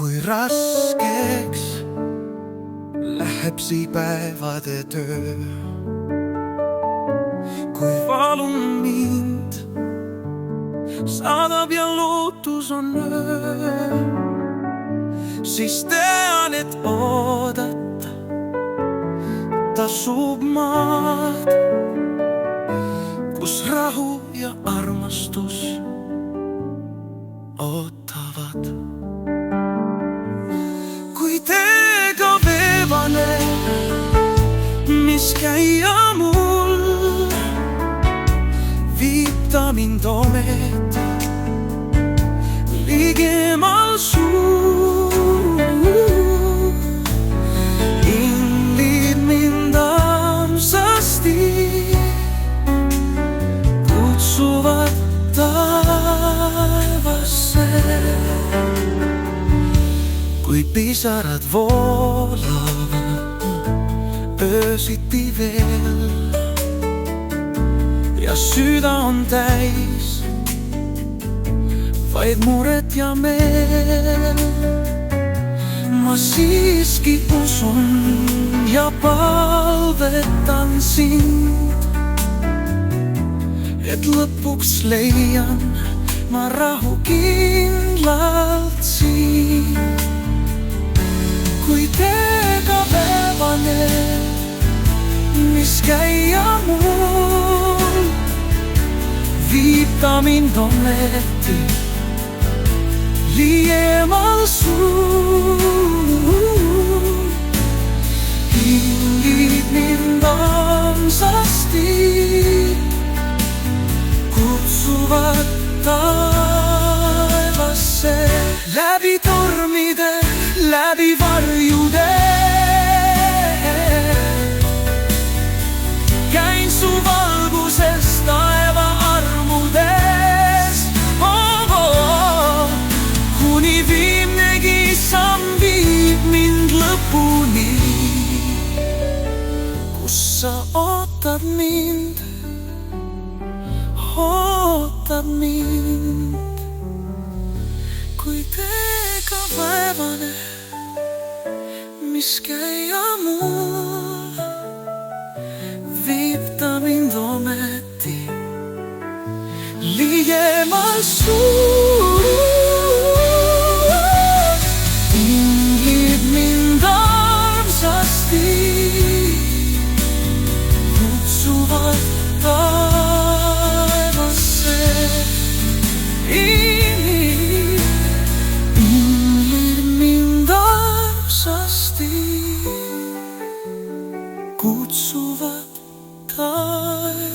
kui raskeks läheb päevade töö, kui valun mind saadab ja lootus on öö, siis tean, et oodata tasub maad, kus rahu ja armastus ootavad. Kui teega veevane, mis käia mul, viib ta mind ometi ligemal suur. Inglid mind armsasti kutsuvad taevasse. Kui pisarad voolavad öösiti veel ja süda on täis vaid muret ja meel, ma siiski usun ja palvetan sind, et lõpuks leian ma rahu kindlalt siin. Kui teega päevane, mis käia mul, viib ta mind ometi ligemal suur. Hingid mind armsasti kutsuvad taevasse. Läbi tormide, läbi varjude käin su valguses taeva armudes. Kuni viimnegi samm viib mind lõpuni, kus sa ootad mind, ootad mind. Kui teega päevane, mis käia mul, viib ta mind ometi ligemal suur. Inglid mind armsasti kutsuvad taevasse. Inglid mind armsasti kutsuvad taevasse.